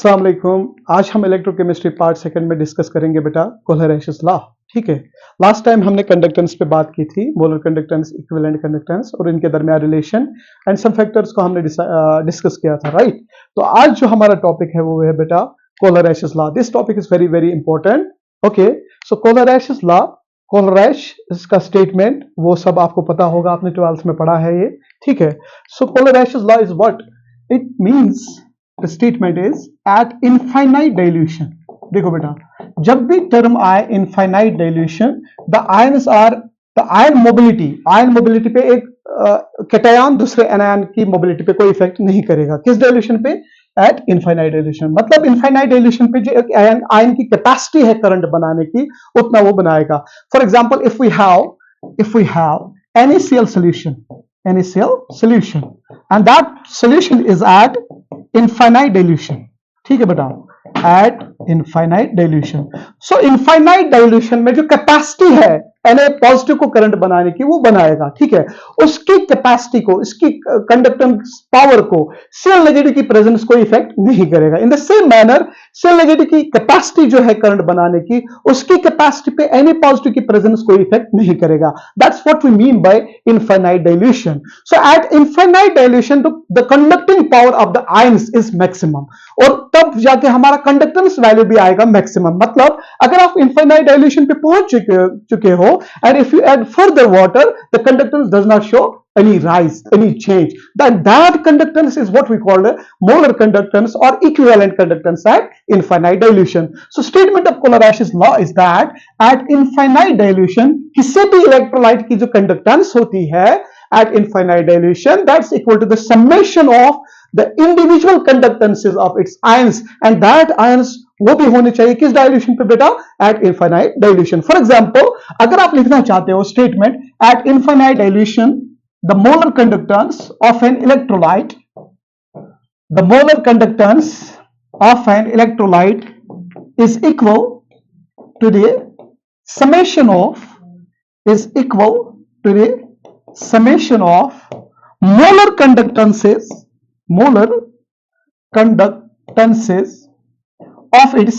अस्सलाम वालेकुम। आज हम इलेक्ट्रोकेमिस्ट्री पार्ट सेकंड में डिस्कस करेंगे बेटा कोहलरैश's लॉ। ठीक है, लास्ट टाइम हमने कंडक्टेंस पे बात की थी, मोलर कंडक्टेंस, इक्विवेलेंट कंडक्टेंस और इनके दरमियान रिलेशन एंड सम फैक्टर्स को हमने डिस्कस किया था, राइट। तो आज जो हमारा टॉपिक है वो है बेटा Kohlrausch's law. This topic is very very important. Okay, so Kohlrausch's law, Kohlrausch इसका स्टेटमेंट वो सब आपको पता होगा, आपने 12th में पढ़ा है ये। ठीक है, so Kohlrausch's law is what it means. The statement is at infinite dilution. देखो बेटा, जब भी टर्म आए infinite dilution, the ions are the ion mobility पे एक कैटायन दूसरे एनायन की मोबिलिटी पे कोई इफेक्ट नहीं करेगा। किस डाइल्यूशन पे? Eight infinite dilution. मतलब इनफाइनाइट डाइल्यूशन पे जो एक आयन की कैपेसिटी है करंट बनाने की, उतना वो बनाएगा। For example, if we have NaCl solution and that solution is at infinite dilution, ठीक है बेटा, at infinite dilution। so infinite dilution में जो कैपेसिटी है Na पॉजिटिव को करंट बनाने की, वो बनाएगा। ठीक है, उसकी कैपेसिटी को, इसकी कंडक्टेंस पावर को Cl नेगेटिव की प्रेजेंस कोई इफेक्ट नहीं करेगा। In the same manner Cl negative की कैपेसिटी जो है करंट बनाने की, उसकी कैपेसिटी पे Na पॉजिटिव की प्रेजेंस कोई इफेक्ट नहीं करेगा। That's what we mean by infinite dilution. So at infinite dilution the conducting power of the ions is maximum, और तब जाके हमारा कंडक्टेंस वैल्यू भी आएगा मैक्सिमम। मतलब अगर आप इनफाइनाइट डाइल्यूशन पे पहुंच चुके हो, and if you add further water, the conductance does not show any rise, any change, then that conductance is what we call the molar conductance or equivalent conductance at infinite dilution. So statement of Kohlrausch's law is that at infinite dilution किसी भी electrolyte की जो conductance होती है at infinite dilution, that's equal to the summation of the individual conductances of its ions, and that ions वो भी होने चाहिए किस डाइल्यूशन पे बेटा? At infinite dilution. For example, अगर आप लिखना चाहते हो statement at infinite dilution the molar conductance of an electrolyte, the molar conductance of an electrolyte is equal to the summation of molar conductances of its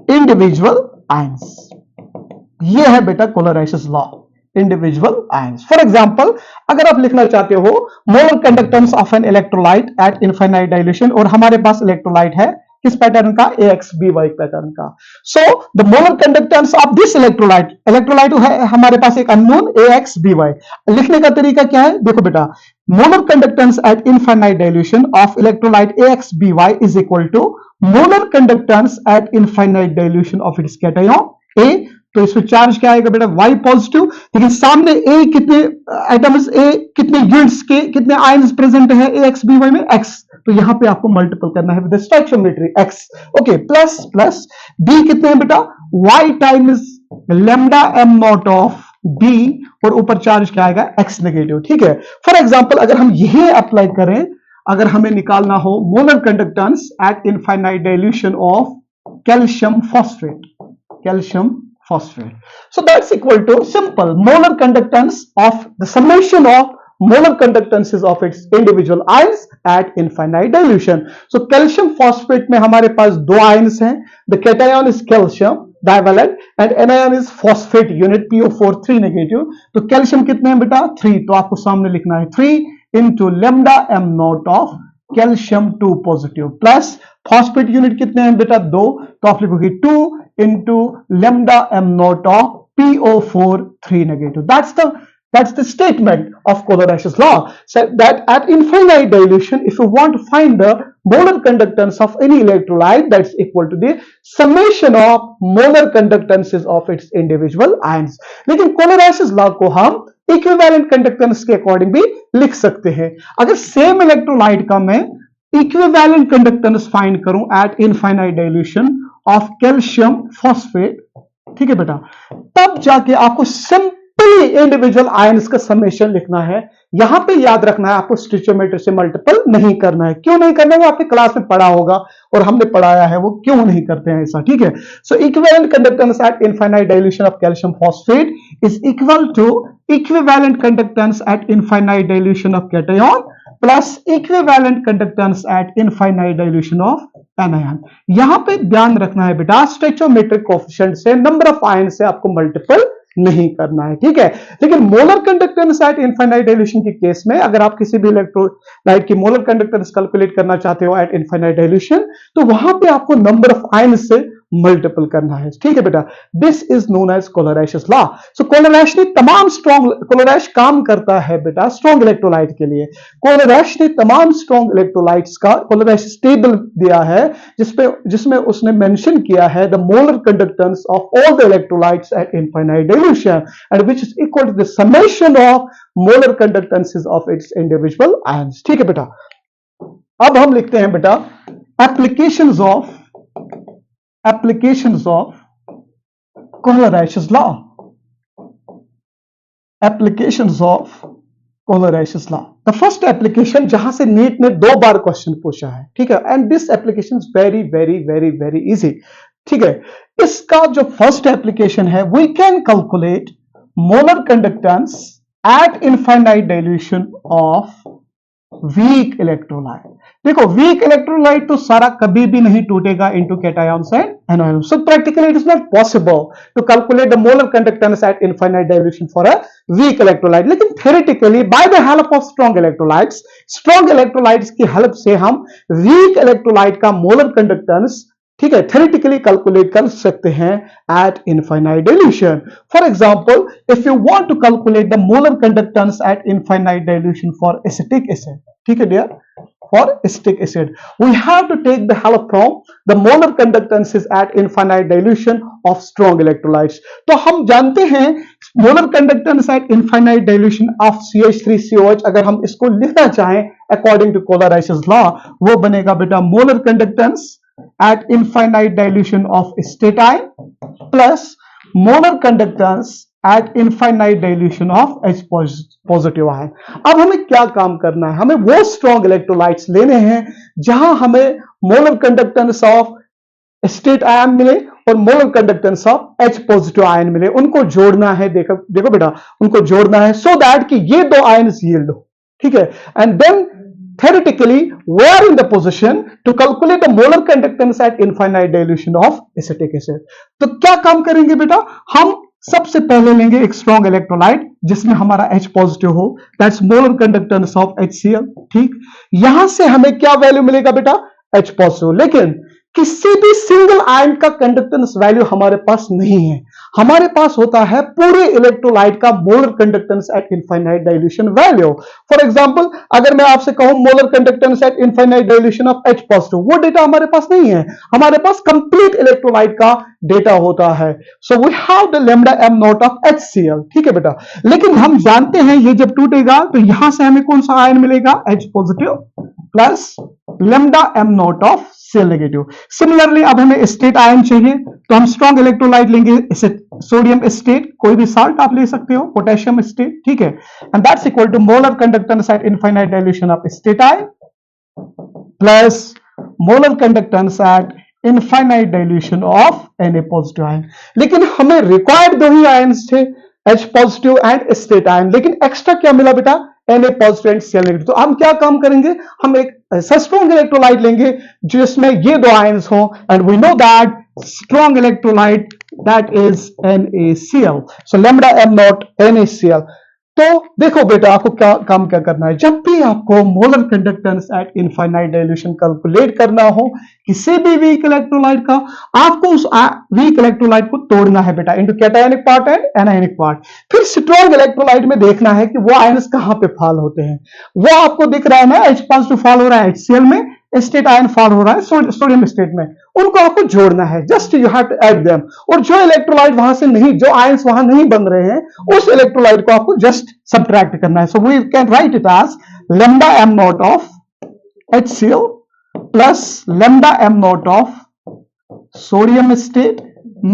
individual ions। ये है बेटा Kohlrausch's law, individual ions. For example, अगर आप लिखना चाहते हो molar conductance of an electrolyte at infinite dilution, और हमारे पास इलेक्ट्रोलाइट है किस पैटर्न का? AXBY पैटर्न का। So the molar conductance of this electrolyte है हमारे पास एक अननोन AXBY। लिखने का तरीका क्या है? देखो बेटा, molar conductance at infinite dilution of electrolyte AXBY is equal to molar conductance at infinite dilution of its cation A। तो इसमें चार्ज क्या आएगा बेटा? Y positive. लेकिन सामने A कितने एटम्स, A कितने यूनिट्स के, कितने आयंस प्रेजेंट है AXBY में? X। तो यहां पे आपको मल्टीपल करना है with stoichiometry X। Okay, plus B कितने हैं बेटा? Y times lambda m not of B, और ऊपर चार्ज क्या आएगा? X negative. ठीक है, फॉर एग्जांपल अगर हम यही अप्लाई करें, अगर हमें निकालना हो molar conductance at infinite dilution of calcium phosphate, so that's equal to simple molar conductance of the summation of molar conductances of its individual ions at infinite dilution। so calcium phosphate में हमारे पास दो ions हैं, the cation is calcium divalent and anion is phosphate unit PO4 3 negative। तो calcium कितने हैं बेटा? 3। तो आपको सामने लिखना है 3 into lambda m naught of calcium 2 positive plus phosphate unit कितने हैं बेटा? 2। तो आप लिखोगे 2 into lambda m naught of PO4 3 negative। That's the statement of Kohlrausch's law, said that at infinite dilution, if you want to find the molar conductance of any electrolyte, that's equal to the summation of molar conductances of its individual ions। लेकिन Kohlrausch's law को हम equivalent conductance के according भी लिख सकते हैं। अगर same electrolyte का मैं इक्विवेलेंट कंडक्टेंस फाइंड करूं eight infinite dilution of calcium phosphate, ठीक है बेटा, तब जाके आपको सिंपली इंडिविजुअल आयंस का समेशन लिखना है। यहां पे याद रखना है, आपको स्टिचियोमेट्री से मल्टीपल नहीं करना है। क्यों नहीं करना है? वो आपके क्लास में पढ़ा होगा और हमने पढ़ाया है, वो क्यों नहीं करते हैं ऐसा, ठीक है। So equivalent conductance at infinite dilution of calcium phosphate is equal to equivalent conductance at infinite dilution of cation plus equivalent conductance at infinite dilution of anion. यहां पे ध्यान रखना है बेटा, स्टोइचोमेट्रिक कोएफिशिएंट से, नंबर ऑफ आयन से आपको multiple नहीं करना है, ठीक है। लेकिन molar conductance at infinite dilution के केस में अगर आप किसी भी इलेक्ट्रोलाइट की मोलर कंडक्टेंस कैलकुलेट करना चाहते हो एट इनफाइनाइट डाइल्यूशन, तो वहां पे आपको नंबर ऑफ आयन से मल्टीपल करना है, ठीक है बेटा। This is known as Kohlrausch's law. So Kohlrausch ने तमाम स्ट्रॉन्ग, कोलरैश काम करता है बेटा स्ट्रॉन्ग इलेक्ट्रोलाइट के लिए। कोलरैश ने तमाम स्ट्रॉन्ग इलेक्ट्रोलाइट्स का कोलरैश टेबल दिया है जिसमें उसने मेंशन किया है the molar conductance of all the electrolytes at infinite dilution and which is equal to the summation of molar conductances of its individual ions, ठीक है बेटा। अब हम लिखते हैं बेटा applications of Kohlrausch's law, applications of Kohlrausch's law। The first application जहां से नीट ने 2 बार क्वेश्चन पूछा है, ठीक है, and this application is very very very very easy, ठीक है। इसका जो फर्स्ट एप्लीकेशन है, we can calculate molar conductance at infinite dilution of weak electrolyte. देखो वीक इलेक्ट्रोलाइट तो सारा कभी भी नहीं टूटेगा into cations and anions, so practically it is not possible to calculate the molar conductance at infinite dilution for a weak electrolyte. लेकिन theoretically by the help of strong electrolytes की help से हम वीक इलेक्ट्रोलाइट का molar conductance, ठीक है, theoretically calculate कर सकते हैं at infinite dilution. For example, if you want to calculate the molar conductance at infinite dilution for acetic acid, ठीक है dear, for acetic acid, we have to take the help from the molar conductances at infinite dilution of strong electrolytes। तो हम जानते हैं molar conductance at infinite dilution of CH3COH, अगर हम इसको लिखना चाहें according to Kohlrausch's law, वो बनेगा बेटा molar conductance at infinite dilution of statin plus molar conductance eight infinite dilution of H positive ion. अब हमें क्या काम करना है, हमें वो स्ट्रॉन्ग इलेक्ट्रोलाइट्स लेने हैं जहां हमें molar conductance of state ion मिले और molar conductance of H positive ion मिले, उनको जोड़ना है। देखो बेटा, उनको जोड़ना है सो दैट कि ये 2 आयन्स यील्ड हो, ठीक है, and then theoretically we are in the position to calculate the molar conductance at infinite dilution of acetic acid। तो क्या काम करेंगे बेटा, हम सबसे पहले लेंगे एक स्ट्रॉन्ग इलेक्ट्रोलाइट जिसमें हमारा H पॉजिटिव हो, that's molar conductance of HCl, ठीक। यहां से हमें क्या वैल्यू मिलेगा बेटा, H पॉजिटिव। लेकिन किसी भी सिंगल आयन का कंडक्टेंस वैल्यू हमारे पास नहीं है, हमारे पास होता है पूरे इलेक्ट्रोलाइट का molar conductance at infinite dilution value. For example, अगर मैं आपसे कहूं molar conductance at infinite dilution of H positive, वो डेटा हमारे पास नहीं है, हमारे पास कंप्लीट इलेक्ट्रोलाइट का डेटा होता है। So we have the lambda m not of HCl, ठीक है बेटा। लेकिन हम जानते हैं ये जब टूटेगा तो यहां से हमें कौन सा आयन मिलेगा, H positive plus lambda m not of Cl negative. Similarly अब हमें स्टेट आयन चाहिए तो हम स्ट्रॉन्ग इलेक्ट्रोलाइट लेंगे, सोडियम स्टेट, कोई भी साल्ट आप ले सकते हो, पोटेशियम स्टेट, ठीक है, and that's equal to molar conductance at infinite dilution of state ion plus molar conductance at infinite dilution of Na positive ion. लेकिन हमें रिक्वायर्ड 2 ही आयन्स थे, H positive and state ion, लेकिन extra क्या मिला बेटा, Na positive and Cl negative. तो हम क्या काम करेंगे, हम एक स्ट्रॉन्ग इलेक्ट्रोलाइट लेंगे जिसमें ये 2 आयन्स हो, and we know that strong electrolyte that is NaCl, so lambda m not NaCl। तो देखो बेटा, आपको क्या करना है, जब भी आपको molar conductance at infinite dilution calculate करना हो किसी भी वीक इलेक्ट्रोलाइट का, आपको उस वीक इलेक्ट्रोलाइट को तोड़ना है बेटा into cationic part and anionic part. फिर स्ट्रॉन्ग इलेक्ट्रोलाइट में देखना है कि वो आयन्स कहां पे फॉल होते हैं। वो आपको दिख रहा है ना, H पॉजिटिव फॉल हो रहा है HCl में, स्टेट आयन फॉल हो रहा है सोडियम स्टेट में, उनको आपको जोड़ना है, just you have to add them. और जो इलेक्ट्रोलाइट वहां से नहीं, जो आयन्स वहां नहीं बन रहे हैं, उस इलेक्ट्रोलाइट को आपको जस्ट सब्ट्रैक्ट करना है। So we can write it as lambda m not of HCl plus lambda m not of sodium state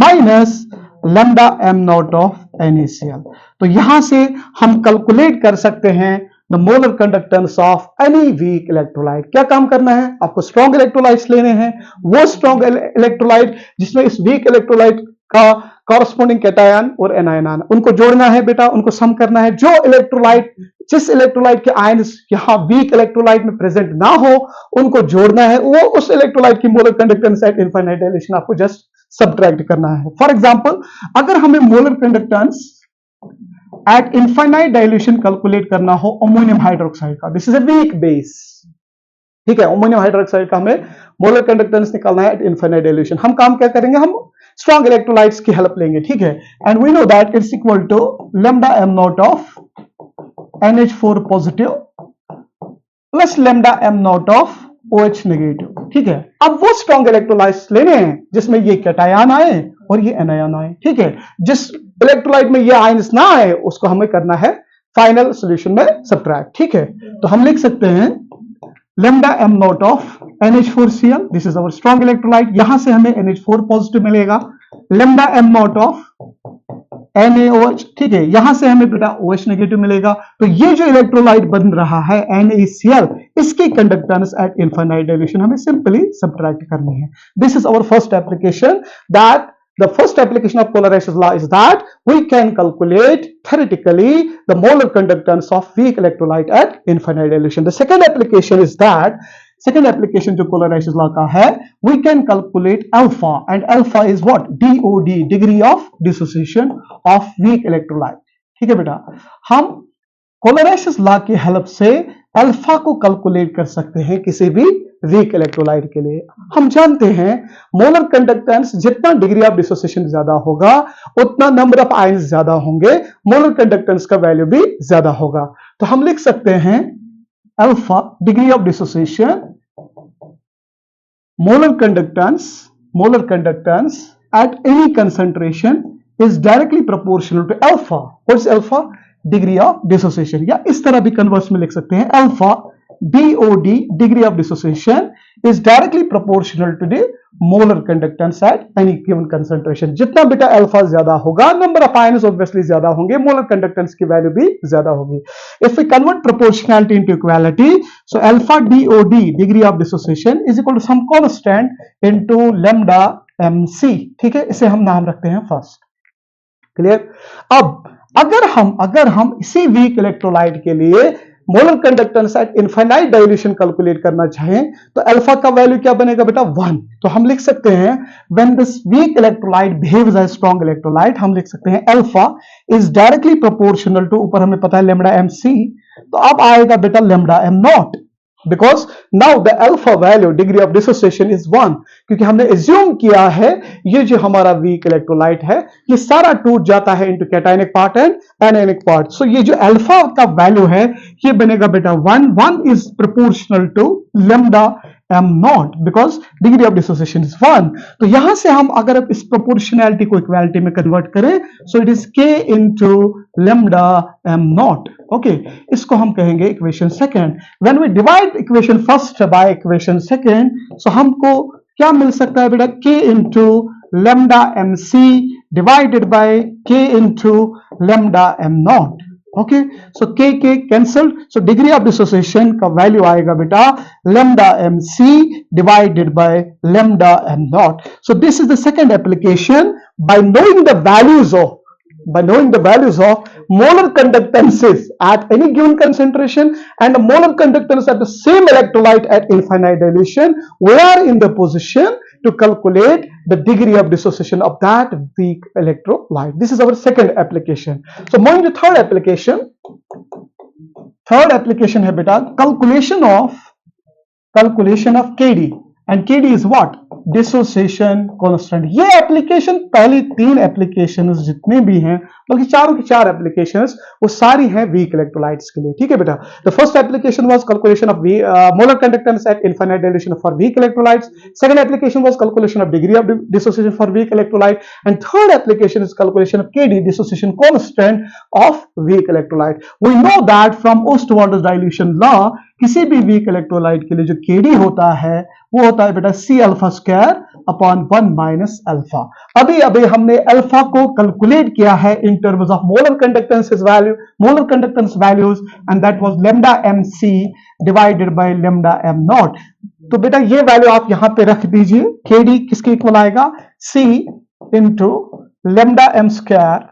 minus lambda m not of NaCl। तो यहां से हम कैलकुलेट कर सकते हैं the molar conductance of any weak electrolyte. क्या काम करना है, आपको स्ट्रॉन्ग इलेक्ट्रोलाइट्स लेने हैं, वो स्ट्रॉन्ग इलेक्ट्रोलाइट जिसमें इस वीक इलेक्ट्रोलाइट का कॉरस्पॉन्डिंग कैटायन और एनायन आयन, उनको जोड़ना है बेटा, उनको सम करना है। जो इलेक्ट्रोलाइट, जिस इलेक्ट्रोलाइट के आयंस यहाँ वीक इलेक्ट्रोलाइट में प्रेजेंट ना हो, उनको जोड़ना है। वो उस इलेक्ट्रोलाइट की molar conductance at infinite dilation आपको जस्ट सब्ट्रैक्ट करना है। फॉर एग्जांपल, अगर हमें molar conductance at infinite dilution calculate करना हो अमोनियम हाइड्रोक्साइड का, this is a weak base, ठीक है, अमोनियम हाइड्रोक्साइड का हमें मोलर कंडक्टेंस निकालना है एट इनफाइनाइट डायल्यूशन। हम काम क्या करेंगे, हम स्ट्रॉन्ग इलेक्ट्रोलाइट्स की हेल्प लेंगे, ठीक है। And we know that it's equal to lambda M naught of NH4 positive plus lambda M naught of OH negative, ठीक है। अब वो स्ट्रॉन्ग इलेक्ट्रोलाइट्स लेने हैं जिसमें ये कैटायन आए और ये एनायन आए, ठीक है। जिस इलेक्ट्रोलाइट में ये आयंस ना आए उसको हमें करना है फाइनल सॉल्यूशन में सब्ट्रैक्ट, ठीक है। तो हम लिख सकते हैं lambda M naught of NH4Cl, this is our strong electrolyte, यहां से हमें NH4 पॉजिटिव मिलेगा, lambda M naught of NaOH, ठीक है, यहां से हमें बेटा OH नेगेटिव मिलेगा। तो ये जो इलेक्ट्रोलाइट बन रहा है NaCl, इसकी कंडक्टेंस एट इनफाइनाइट डायल्यूशन हमें सिंपली सब्ट्रैक्ट करनी है। This is our first application, that the first application of Kohlrausch's law is that we can calculate theoretically the molar conductance of weak electrolyte at infinite dilution. The second application is that, second application जो Kohlrausch's law का है, we can calculate alpha, and alpha is what? DOD, degree of dissociation of weak electrolyte, ठीक है बेटा। हम Kohlrausch's law की help से alpha को कैलकुलेट कर सकते हैं किसी भी वीक इलेक्ट्रोलाइट के लिए। हम जानते हैं मोलर कंडक्टेंस, जितना डिग्री ऑफ डिसोसिएशन ज्यादा होगा उतना नंबर ऑफ आयंस ज्यादा होंगे, मोलर कंडक्टेंस का वैल्यू भी ज्यादा होगा। तो हम लिख सकते हैं alpha degree of dissociation molar conductance at any concentration is directly proportional to alpha. What is alpha? Degree of dissociation. या इस तरह भी कन्वर्स में लिख सकते हैं, alpha DOD degree of dissociation is directly proportional to the molar conductance at any given concentration. जितना बेटा अल्फा ज्यादा होगा, नंबर ऑफ आयंस ऑब्वियसली ज्यादा होंगे, मोलर कंडक्टेंस की वैल्यू भी ज्यादा होगी। If we convert proportionality into equality, so alpha DOD degree of dissociation is equal to some constant into lambda MC, ठीक है, इसे हम नाम रखते हैं फर्स्ट। क्लियर? अब अगर हम इसी वीक इलेक्ट्रोलाइट के लिए molar conductance at infinite dilution calculate करना चाहें तो अल्फा का वैल्यू क्या बनेगा बेटा? 1। तो हम लिख सकते हैं when this weak electrolyte behaves as strong electrolyte, हम लिख सकते हैं alpha is directly proportional to, ऊपर हमें पता है लैम्डा MC, तो अब आएगा बेटा lambda M not, because now the alpha value degree of dissociation is 1, क्योंकि हमने assume किया है ये जो हमारा weak electrolyte है ये सारा टूट जाता है into cationic part and anionic part। so ये जो alpha का value है ये बनेगा बेटा 1 is proportional to lambda M not, because degree of dissociation is 1। तो यहां से हम अगर इस proportionality को equality में convert करें, so it is K into lambda M naught. Okay, इसको हम कहेंगे equation second. When we divide equation first by equation second, so हमको क्या मिल सकता है बेटा? K into lambda MC divided by K into lambda M naught. Okay, so K cancel, so degree of dissociation का value आएगा बेटा lambda MC divided by lambda M naught. So this is the second application. by knowing the values of molar conductances at any given concentration and the molar conductance at the same electrolyte at infinite dilution, we are in the position to calculate the degree of dissociation of that weak electrolyte. This is our second application. So moving to third application. Third application है बेटा calculation of KD, and KD is what? Dissociation constant. ये application पहली 3 applications जितने भी हैं, बल्कि चारों की 4 एप्लीकेशंस वो सारी हैं वीक इलेक्ट्रोलाइट्स के लिए, ठीक है बेटा। The first application was calculation of molar conductance at infinite dilution for weak electrolytes, second application was calculation of degree of dissociation for weak electrolyte, and third application is calculation of KD dissociation constant of weak electrolyte. We know that from Ostwald's dilution law किसी भी weak electrolyte के लिए जो KD होता है वो होता है बेटा C alpha square upon 1 minus alpha. अभी हमने अल्फा को कैलकुलेट किया है in terms of molar conductance values, and that was lambda MC divided by lambda M not. तो बेटा ये वैल्यू आप यहां पे रख दीजिए। KD किसके इक्वल आएगा? C into lambda m square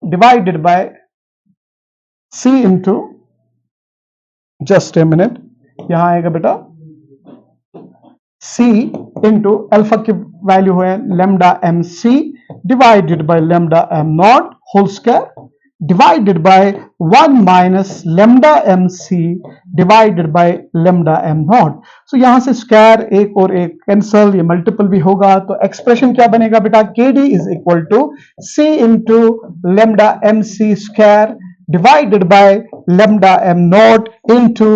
divided by c into, just a minute, यहां आएगा बेटा c इंटू अल्फा की वैल्यू है lambda m c divided by lambda m naught whole square divided by 1 minus lambda m c divided by lambda m naught. So यहां से square एक और एक कैंसल, ये मल्टीपल भी होगा, तो एक्सप्रेशन क्या बनेगा बेटा, kd is equal to c into lambda m c square divided by lambda m naught into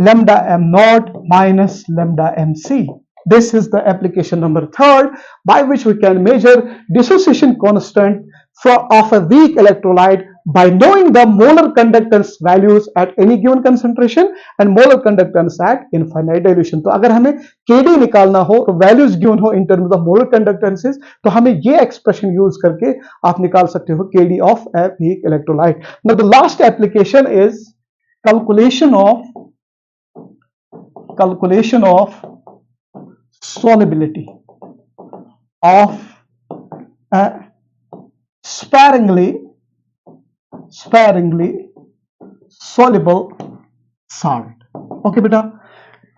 lambda m naught minus lambda mc. This is the application number 3rd, by which we can measure dissociation constant of a weak electrolyte by knowing the molar conductance values at any given concentration and molar conductance at infinite dilution. तो अगर हमें KD निकालना हो, values given हो in terms of molar कंडक्टेंसेस, तो हमें ये expression use करके आप निकाल सकते हो KD of a weak electrolyte. Now the last application is calculation of solubility of a sparingly soluble salt. Okay बेटा,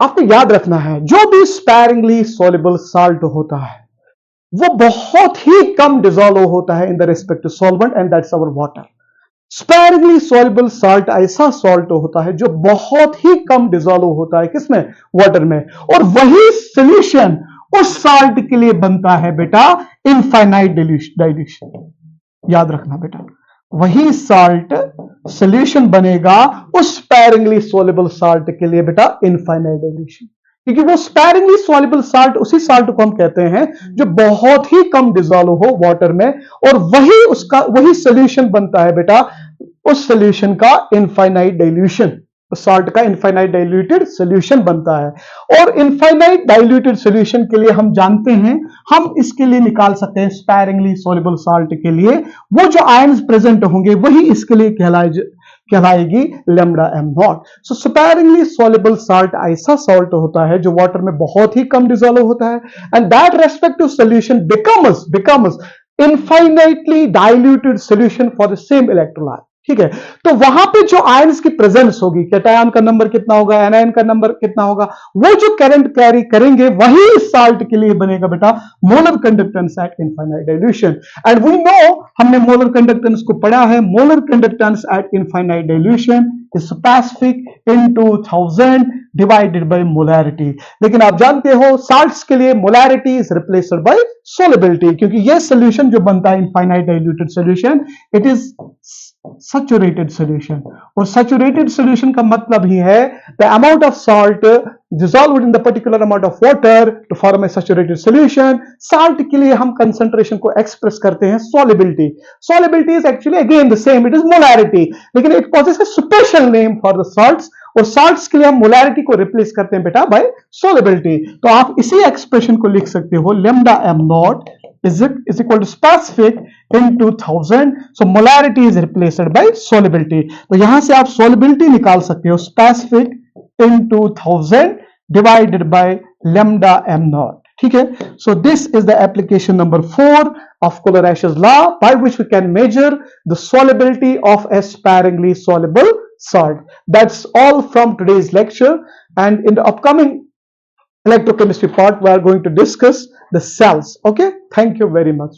आपको याद रखना है जो भी sparingly soluble salt होता है वो बहुत ही कम डिसॉल्व होता है in the respect to solvent, and that's our water. Sparingly soluble salt ऐसा सॉल्ट होता है जो बहुत ही कम डिसॉल्व होता है किसमें, वाटर में, और वही सॉल्यूशन उस साल्ट के लिए बनता है बेटा इनफाइनाइट डाइल्यूशन. याद रखना बेटा, वही साल्ट सॉल्यूशन बनेगा उस स्पैरिंगली सॉल्युबल साल्ट के लिए बेटा इनफाइनाइट डाइल्यूशन, क्योंकि वो स्पैरिंगली सॉल्युबल साल्ट उसी साल्ट को हम कहते हैं जो बहुत ही कम डिसॉल्व हो वाटर में, और वही सॉल्यूशन बनता है बेटा उस सॉल्यूशन का इनफाइनाइट डाइल्यूशन, साल्ट का इनफाइनाइट डाइल्यूटेड सॉल्यूशन बनता है. और इनफाइनाइट डाइल्यूटेड सॉल्यूशन के लिए हम जानते हैं, हम इसके लिए निकाल सकते हैं स्पैरिंगली सॉल्युबल साल्ट के लिए वो जो आयंस प्रेजेंट होंगे वही इसके लिए कहलाएगी lambda m नॉट. सो स्पैरिंगली सॉल्युबल साल्ट ऐसा सॉल्ट होता है जो वाटर में बहुत ही कम डिसॉल्व होता है, and that respective solution becomes infinitely diluted solution for the same electrolyte. ठीक है, तो वहां पे जो आयंस की प्रेजेंस होगी, कैटायन का नंबर कितना होगा, एनायन का नंबर कितना होगा, वो जो करंट कैरी करेंगे वही साल्ट के लिए बनेगा बेटा molar conductance at infinite dilution. And we know, हमने मोलर कंडक्टेंस को पढ़ा है, molar conductance at infinite dilution is specific into 1000 divided by molarity. लेकिन आप जानते हो साल्ट्स के लिए molarity is replaced by solubility, क्योंकि ये सॉल्यूशन जो बनता है infinite diluted solution, it is saturated solution, और saturated solution का मतलब ही है the amount of salt dissolved in the particular amount of water to form a saturated solution. salt के लिए हम concentration को express करते हैं solubility. Solubility is actually again the same, it is molarity, लेकिन it possesses a special name for the salts, और salts के लिए हम molarity को replace करते हैं बेटा by solubility. तो आप इसी expression को लिख सकते हो lambda m naught is equal to specific into 1000. So molarity is replaced by solubility. तो यहां से आप solubility निकाल सकते हो specific into 1000 divided by lambda m naught. ठीक है, so this is the application number 4 of Kohlrausch's law, by which we can measure the solubility of a sparingly soluble salt. That's all from today's lecture, and in the upcoming electrochemistry part we are going to discuss the cells. Okay, thank you very much.